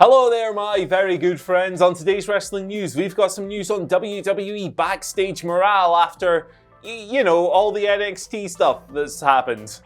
Hello there, my very good friends. On today's wrestling news, we've got some news on WWE backstage morale after, all the NXT stuff that's happened.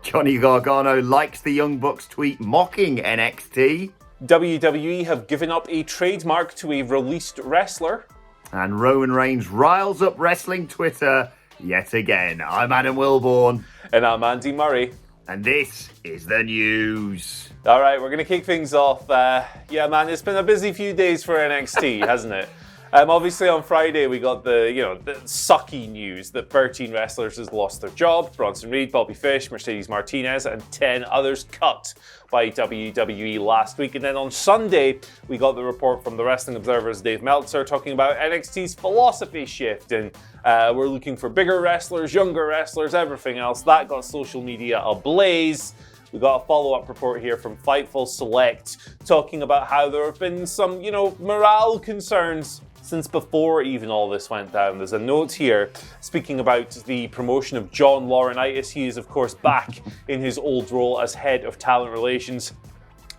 Johnny Gargano likes the Young Bucks tweet mocking NXT. WWE have given up a trademark to a released wrestler. And Roman Reigns riles up wrestling Twitter yet again. I'm Adam Wilborn. And I'm Andy Murray. And this is the news. All right, we're going to kick things off. It's been a busy few days for NXT, hasn't it? Obviously, on Friday, we got the sucky news that 13 wrestlers has lost their job. Bronson Reed, Bobby Fish, Mercedes Martinez, and 10 others cut by WWE last week. And then on Sunday, we got the report from the Wrestling Observer's Dave Meltzer talking about NXT's philosophy shift. And we're looking for bigger wrestlers, younger wrestlers, everything else. That got social media ablaze. We got a follow-up report here from Fightful Select talking about how there have been some, morale concerns since before even all this went down. There's a note here speaking about the promotion of John Laurinaitis. He is, of course, back in his old role as head of talent relations.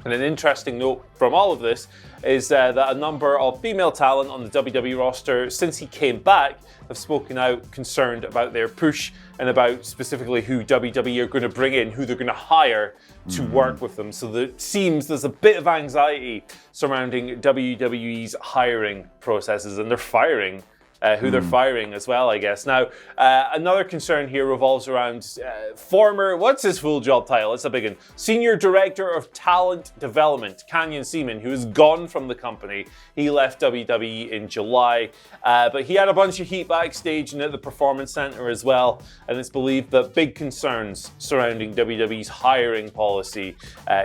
And an interesting note from all of this is that a number of female talent on the WWE roster, since he came back, have spoken out concerned about their push and about specifically who WWE are going to bring in, who they're going to hire to work with them. So it seems there's a bit of anxiety surrounding WWE's hiring processes, and they're firing who they're firing as well, I guess. Now, another concern here revolves around former, what's his full job title? It's a big one. Senior Director of Talent Development, Canyon Seaman, who is gone from the company. He left WWE in July, but he had a bunch of heat backstage and at the Performance Center as well, and it's believed that big concerns surrounding WWE's hiring policy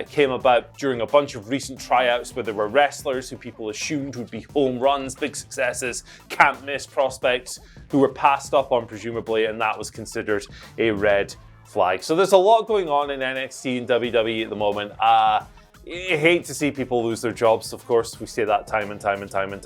came about during a bunch of recent tryouts where there were wrestlers who people assumed would be home runs, big successes, can't miss prospects who were passed up on presumably, and that was considered a red flag. So there's a lot going on in NXT and WWE at the moment. I hate to see people lose their jobs. Of course, we say that time and time again.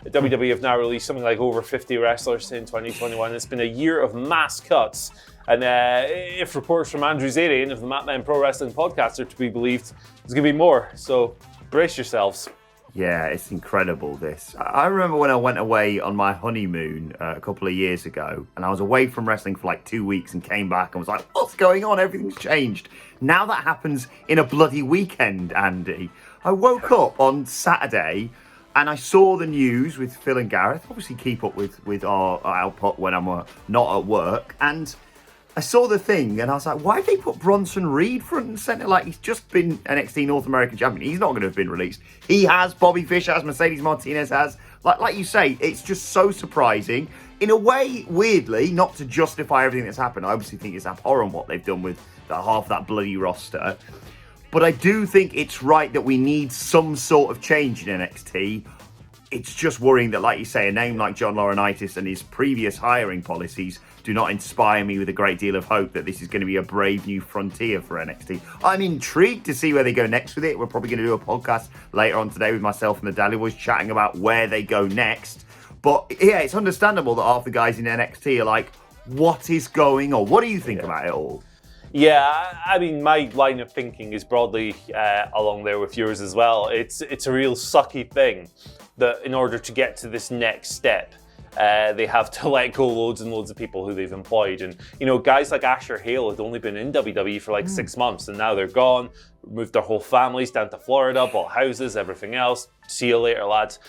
WWE have now released something like over 50 wrestlers in 2021. It's been a year of mass cuts. And if reports from Andrew Zarian of the Matman Pro Wrestling Podcast are to be believed, there's going to be more. So brace yourselves. Yeah, it's incredible, this. I remember when I went away on my honeymoon a couple of years ago, and I was away from wrestling for like 2 weeks and came back and was like, what's going on? Everything's changed. Now that happens in a bloody weekend, Andy. I woke up on Saturday and I saw the news with Phil and Gareth. Obviously keep up with our output when I'm not at work. And I saw the thing and I was like, why did they put Bronson Reed front and centre? Like, he's just been NXT North American champion. He's not going to have been released. He has, Bobby Fish has, Mercedes Martinez has. Like you say, it's just so surprising. In a way, weirdly, not to justify everything that's happened. I obviously think it's abhorrent what they've done with half that bloody roster. But I do think it's right that we need some sort of change in NXT. It's just worrying that, like you say, a name like John Laurinaitis and his previous hiring policies do not inspire me with a great deal of hope that this is going to be a brave new frontier for NXT. I'm intrigued to see where they go next with it. We're probably going to do a podcast later on today with myself and the Daily Boys chatting about where they go next. But yeah, it's understandable that half the guys in NXT are like, what is going on? What do you think about it all? Yeah, I mean, my line of thinking is broadly along there with yours as well. It's a real sucky thing that in order to get to this next step, they have to let go loads and loads of people who they've employed. And, guys like Asher Hale had only been in WWE for like 6 months, and now they're gone, moved their whole families down to Florida, bought houses, everything else. See you later, lads.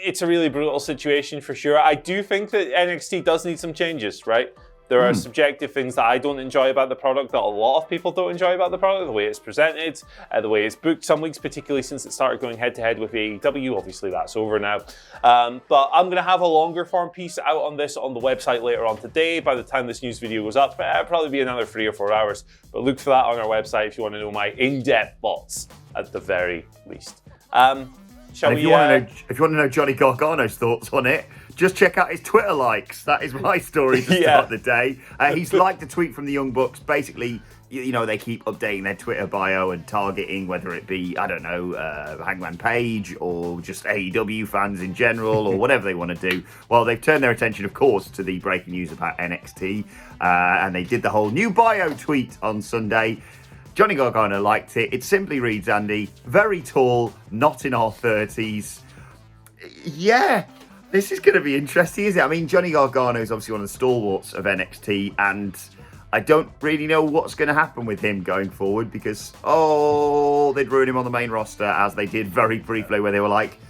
It's a really brutal situation for sure. I do think that NXT does need some changes, right? There are subjective things that I don't enjoy about the product that a lot of people don't enjoy about the product, the way it's presented, the way it's booked some weeks, particularly since it started going head-to-head with AEW. Obviously, that's over now. But I'm going to have a longer form piece out on this on the website later on today. By the time this news video goes up, it'll probably be another 3 or 4 hours. But look for that on our website if you want to know my in-depth thoughts, at the very least. If you want to know Johnny Gargano's thoughts on it, just check out his Twitter likes. That is my story to start the day. He's liked a tweet from the Young Bucks. Basically, they keep updating their Twitter bio and targeting whether it be, Hangman Page or just AEW fans in general or whatever they want to do. Well, they've turned their attention, of course, to the breaking news about NXT. And they did the whole new bio tweet on Sunday. Johnny Gargano liked it. It simply reads, Andy, very tall, not in our 30s. Yeah, this is going to be interesting, isn't it? I mean, Johnny Gargano is obviously one of the stalwarts of NXT, and I don't really know what's going to happen with him going forward because, they'd ruin him on the main roster, as they did very briefly, where they were like,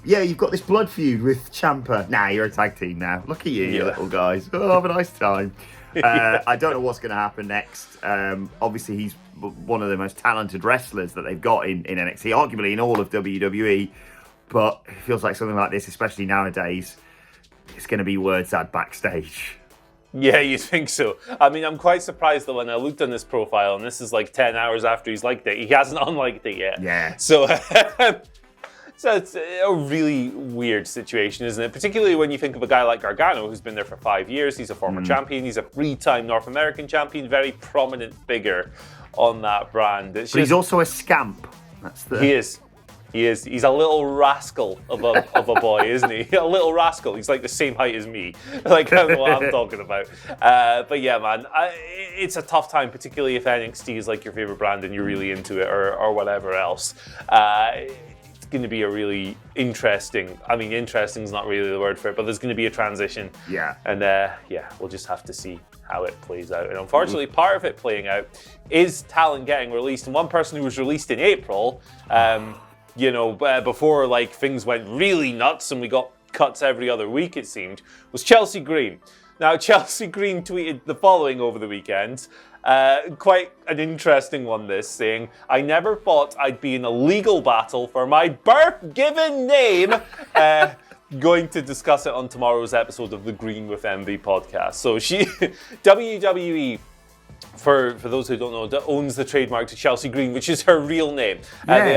yeah, you've got this blood feud with Ciampa. Nah, you're a tag team now. Look at you, you little guys. Oh, have a nice time. I don't know what's going to happen next. Obviously, he's one of the most talented wrestlers that they've got in NXT, arguably in all of WWE. But it feels like something like this, especially nowadays, it's going to be word sad backstage. Yeah, you think so? I mean, I'm quite surprised that when I looked on his profile, and this is like 10 hours after he's liked it, he hasn't unliked it yet. Yeah. So, so it's a really weird situation, isn't it? Particularly when you think of a guy like Gargano, who's been there for 5 years. He's a former champion. He's a 3-time North American champion. Very prominent figure on that brand. But he's also a scamp. He is. He's a little rascal of a boy, isn't he? A little rascal. He's like the same height as me. Like, I don't know what I'm talking about. But yeah, man, it's a tough time, particularly if NXT is like your favorite brand and you're really into it or whatever else. It's going to be a really interesting is not really the word for it, but there's going to be a transition. Yeah. And we'll just have to see how it plays out. And unfortunately, part of it playing out is talent getting released. And one person who was released in April, before like things went really nuts and we got cuts every other week, it seemed, was Chelsea Green. Now, Chelsea Green tweeted the following over the weekend. Quite an interesting one, this, saying, I never thought I'd be in a legal battle for my birth-given name. Going to discuss it on tomorrow's episode of the Green with Envy podcast. So WWE, for those who don't know, owns the trademark to Chelsea Green, which is her real name. They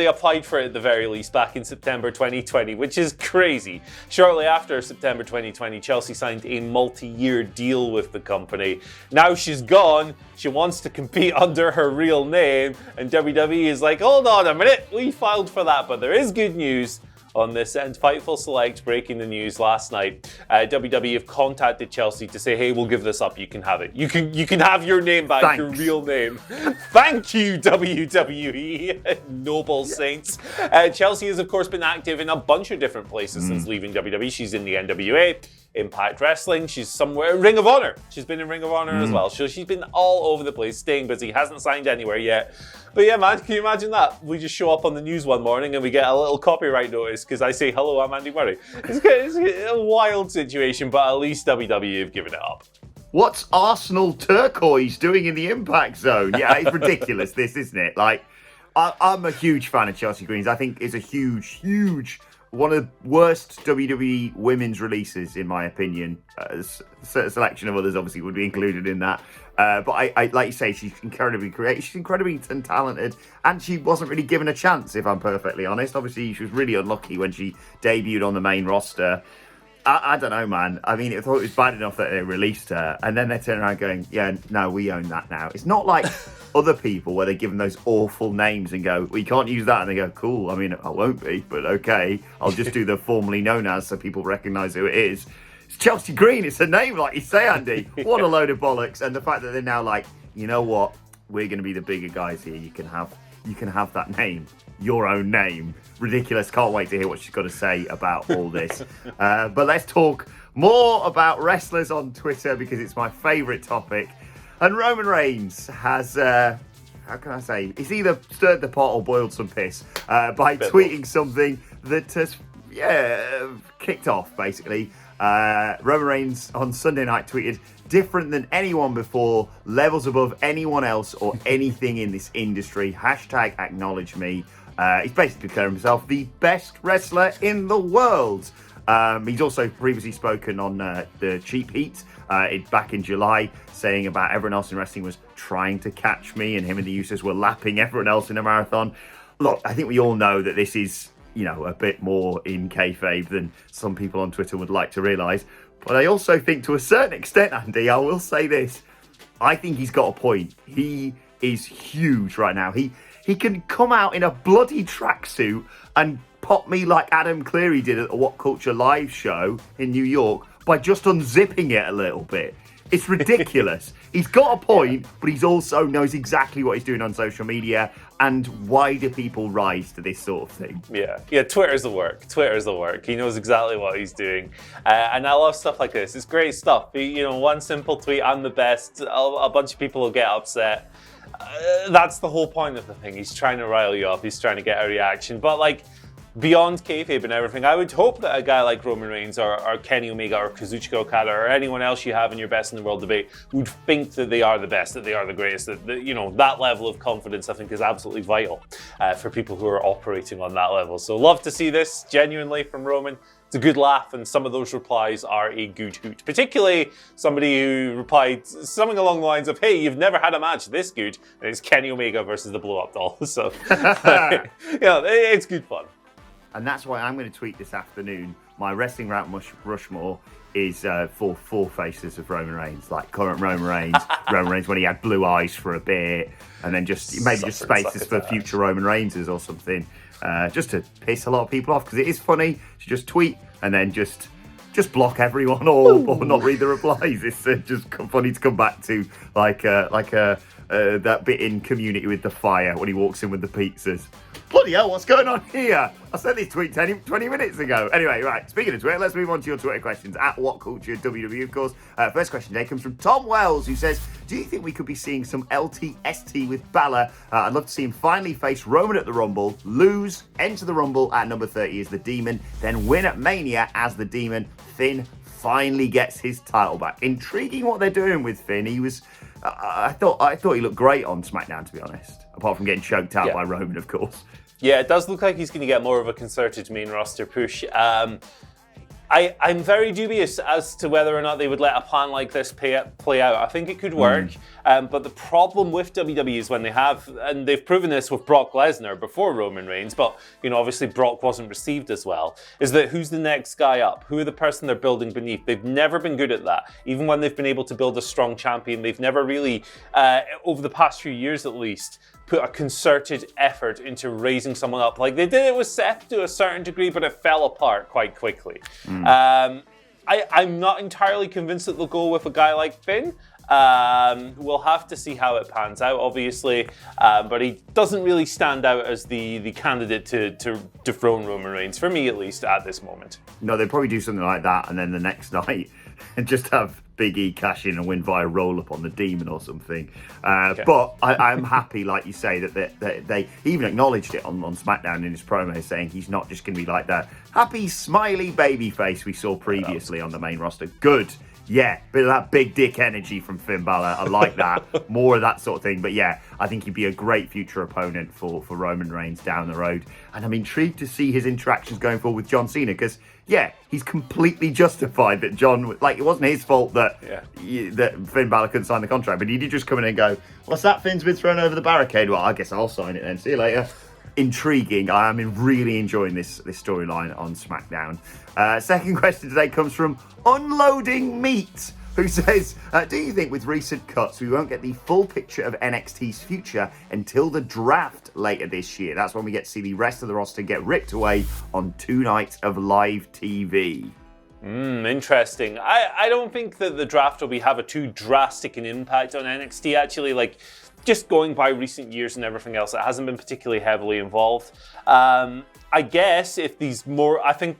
applied for it at the very least back in September 2020, which is crazy. Shortly after September 2020, Chelsea signed a multi-year deal with the company. Now she's gone. She wants to compete under her real name, and WWE is like, hold on a minute, we filed for that. But there is good news on this end. Fightful Select breaking the news last night. WWE have contacted Chelsea to say, hey, we'll give this up. You can have it. You can have your name back, Thanks. your real name. Thank you, WWE. Noble saints. Chelsea has, of course, been active in a bunch of different places since leaving WWE. She's in the NWA, Impact Wrestling. She's somewhere, Ring of Honor. She's been in Ring of Honor as well. So she's been all over the place, staying busy. Hasn't signed anywhere yet. But yeah, man, can you imagine that? We just show up on the news one morning and we get a little copyright notice because I say, hello, I'm Andy Murray. It's a wild situation, but at least WWE have given it up. What's Arsenal turquoise doing in the Impact Zone? Yeah, it's ridiculous, this, isn't it? Like, I'm a huge fan of Chelsea Green's. I think it's a huge, one of the worst WWE women's releases, in my opinion. A selection of others, obviously, would be included in that. But I like you say, she's incredibly creative, she's incredibly talented, and she wasn't really given a chance, if I'm perfectly honest. Obviously, she was really unlucky when she debuted on the main roster. I don't know, man. I mean, I thought it was bad enough that they released her, and then they turn around going, yeah, no, we own that now. It's not like other people where they give them those awful names and go, well, you can't use that, and they go, cool, I mean, I won't be, but okay, I'll just do the formerly known as so people recognise who it is. It's Chelsea Green, it's a name, like you say, Andy. What a load of bollocks. And the fact that they're now like, you know what, we're going to be the bigger guys here. You can have that name, your own name. Ridiculous. Can't wait to hear what she's got to say about all this. But let's talk more about wrestlers on Twitter because it's my favourite topic. And Roman Reigns has, how can I say, he's either stirred the pot or boiled some piss by tweeting something that has, kicked off, basically. Roman Reigns on Sunday night tweeted, different than anyone before, levels above anyone else or anything in this industry. Hashtag acknowledge me. He's basically declaring himself the best wrestler in the world. He's also previously spoken on the Cheap Heat back in July, saying about everyone else in wrestling was trying to catch me, and him and the Usos were lapping everyone else in a marathon. Look, I think we all know that this is, a bit more in kayfabe than some people on Twitter would like to realise. But I also think, to a certain extent, Andy, I will say this, I think he's got a point. He is huge right now. He can come out in a bloody tracksuit and pop me like Adam Cleary did at the WhatCulture live show in New York by just unzipping it a little bit. It's ridiculous. He's got a point, but he's also knows exactly what he's doing on social media. And why do people rise to this sort of thing? Yeah, Twitter's the work. He knows exactly what he's doing. And I love stuff like this. It's great stuff. One simple tweet, I'm the best. A bunch of people will get upset. That's the whole point of the thing. He's trying to rile you up. He's trying to get a reaction. But like, beyond kayfabe and everything, I would hope that a guy like Roman Reigns or Kenny Omega or Kazuchika Okada or anyone else you have in your best in the world debate would think that they are the best, that they are the greatest, that level of confidence I think is absolutely vital for people who are operating on that level. So love to see this genuinely from Roman. It's a good laugh, and some of those replies are a good hoot. Particularly somebody who replied something along the lines of, hey, you've never had a match this good, and it's Kenny Omega versus the Blow-Up Doll. So, it's good fun. And that's why I'm going to tweet this afternoon. My wrestling Mount Rushmore is for four faces of Roman Reigns, like current Roman Reigns, Roman Reigns when he had blue eyes for a bit, and then just spaces for future Roman Reignses or something, just to piss a lot of people off, because it is funny to just tweet and then just block everyone or not read the replies. It's just funny to come back to, like that bit in Community with the fire when he walks in with the pizzas. Bloody hell, what's going on here? I sent this tweet 20 minutes ago. Anyway, right, speaking of Twitter, let's move on to your Twitter questions at WhatCulture WWE, of course. First question today comes from Tom Wells, who says, do you think we could be seeing some LTST with Balor? I'd love to see him finally face Roman at the Rumble, lose, enter the Rumble at number 30 as the Demon, then win at Mania as the Demon. Finn finally gets his title back. Intriguing what they're doing with Finn. He was... I thought he looked great on SmackDown, to be honest, apart from getting choked out by Roman, of course. Yeah, it does look like he's going to get more of a concerted main roster push. I'm very dubious as to whether or not they would let a plan like this play out. I think it could work, but the problem with WWE is when they have, and they've proven this with Brock Lesnar before Roman Reigns, but obviously Brock wasn't received as well, is that who's the next guy up? Who are the person they're building beneath? They've never been good at that. Even when they've been able to build a strong champion, they've never really, over the past few years at least, put a concerted effort into raising someone up. Like they did it with Seth to a certain degree, but it fell apart quite quickly. I'm not entirely convinced that they'll go with a guy like Finn. We'll have to see how it pans out, obviously, but he doesn't really stand out as the candidate to dethrone Roman Reigns, for me at least, at this moment. No, they'd probably do something like that, and then the next night just have Big E cash in and win via roll-up on the Demon or something. Okay. But I'm happy, like you say, that they even acknowledged it on SmackDown in his promo, saying he's not just going to be like that happy, smiley baby face we saw previously on the main roster. Good. Yeah, bit of that big dick energy from Finn Balor. I like that. More of that sort of thing. But yeah, I think he'd be a great future opponent for Roman Reigns down the road. And I'm intrigued to see his interactions going forward with John Cena, because, yeah, he's completely justified that John, like, it wasn't his fault that Finn Balor couldn't sign the contract, but he did just come in and go, what's that? Finn's been thrown over the barricade. Well, I guess I'll sign it then. See you later. Intriguing. I am really enjoying this storyline on SmackDown. Second question today comes from Unloading Meat, who says, do you think with recent cuts we won't get the full picture of NXT's future until the draft later this year? That's when we get to see the rest of the roster get ripped away on 2 nights of live TV. Interesting. I don't think that the draft will have a too drastic an impact on NXT, actually. Like, just going by recent years and everything else, it hasn't been particularly heavily involved. I guess if these more, I think,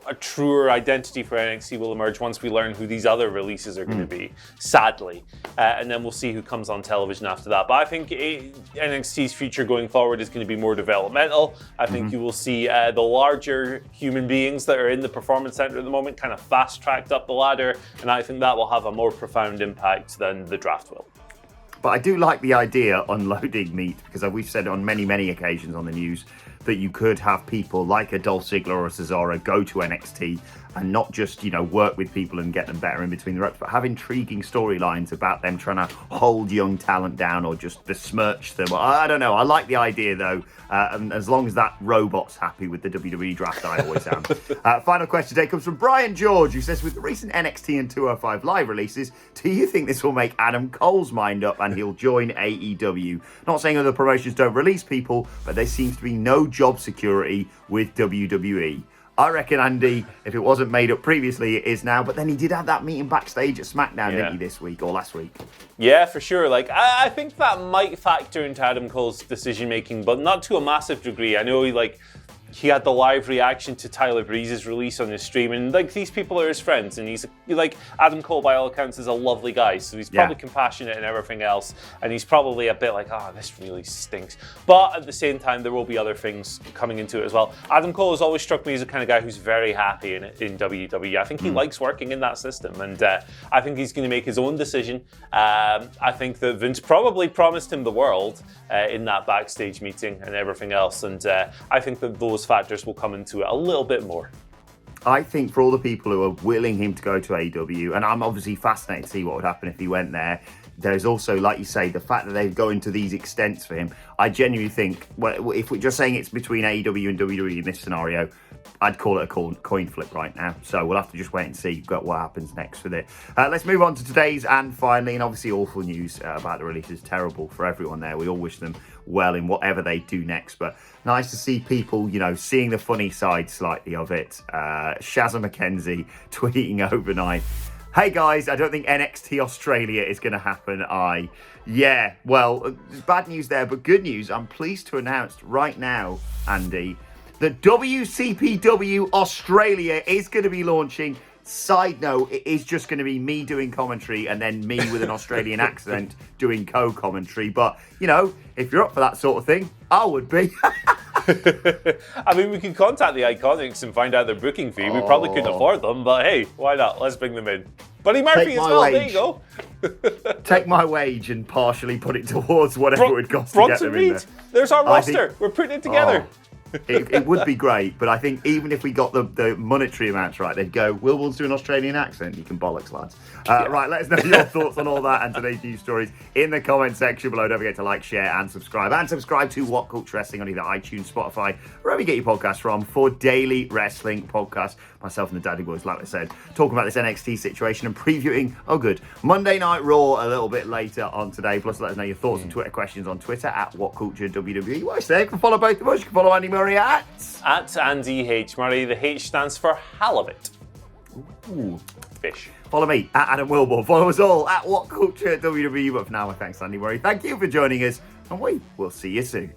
a truer identity for NXT will emerge once we learn who these other releases are going to be, sadly. And then we'll see who comes on television after that. But I think NXT's future going forward is going to be more developmental. I think you will see the larger human beings that are in the Performance Center at the moment kind of fast-tracked up the ladder. And I think that will have a more profound impact than the draft will. But I do like the idea Unloading Meat, because we've said on many, many occasions on the news that you could have people like a Dolph Ziggler or a Cesaro go to NXT and not just, work with people and get them better in between the ropes, but have intriguing storylines about them trying to hold young talent down or just besmirch them. I don't know. I like the idea, though. And as long as that robot's happy with the WWE draft, I always am. Final question today comes from Brian George, who says, with the recent NXT and 205 Live releases, do you think this will make Adam Cole's mind up and he'll join AEW? Not saying other promotions don't release people, but there seems to be no job security with WWE. I reckon, Andy, if it wasn't made up previously, it is now. But then he did have that meeting backstage at SmackDown, didn't he, this week or last week? Yeah, for sure. Like, I think that might factor into Adam Cole's decision making, but not to a massive degree. I know he had the live reaction to Tyler Breeze's release on his stream, and like these people are his friends, and he's like Adam Cole by all accounts is a lovely guy, so he's probably compassionate and everything else, and he's probably a bit like, this really stinks. But at the same time, there will be other things coming into it as well. Adam Cole has always struck me as the kind of guy who's very happy in WWE. I think he likes working in that system, and I think he's going to make his own decision. I think that Vince probably promised him the world in that backstage meeting and everything else, and I think that those factors will come into it a little bit more. I think for all the people who are willing him to go to AEW, and I'm obviously fascinated to see what would happen if he went there, there's also, like you say, the fact that they've gone to these extents for him. I genuinely think, well, if we're just saying it's between AEW and WWE in this scenario, I'd call it a coin flip right now. So we'll have to just wait and see what happens next with it. Let's move on to today's and finally, and obviously awful news about the release. Is terrible for everyone there. We all wish them well in whatever they do next, but nice to see people, seeing the funny side slightly of it. Shazza McKenzie tweeting overnight, "Hey guys, I don't think NXT Australia is going to happen." Yeah, well, bad news there, but good news. I'm pleased to announce right now, Andy, that WCPW Australia is going to be launching. Side note, it is just going to be me doing commentary and then me with an Australian accent doing co-commentary. But, if you're up for that sort of thing, I would be. I mean, we can contact the Iconics and find out their booking fee. We probably couldn't afford them, but hey, why not? Let's bring them in. Buddy Murphy as well, there you go. Take my wage and partially put it towards whatever it would cost to get them in there. There's our roster. We're putting it together. It would be great, but I think even if we got the monetary amounts right, they'd go, we'll do an Australian accent. You can bollocks, lads. Right, let us know your thoughts on all that and today's news stories in the comment section below. Don't forget to like, share, and subscribe. And subscribe to What Culture Wrestling on either iTunes, Spotify, wherever you get your podcasts from, for daily wrestling podcasts. Myself and the Daddy Boys, like I said, talking about this NXT situation and previewing, Monday Night Raw a little bit later on today. Plus, let us know your thoughts and Twitter questions on Twitter at WhatCultureWWE. What I say, you can follow both of us. You can follow Andy Murray at Andy H. Murray. The H stands for halibut. Ooh. Fish. Follow me at Adam Wilborn. Follow us all at WhatCultureWWE. But for now, thanks, Andy Murray. Thank you for joining us, and we will see you soon.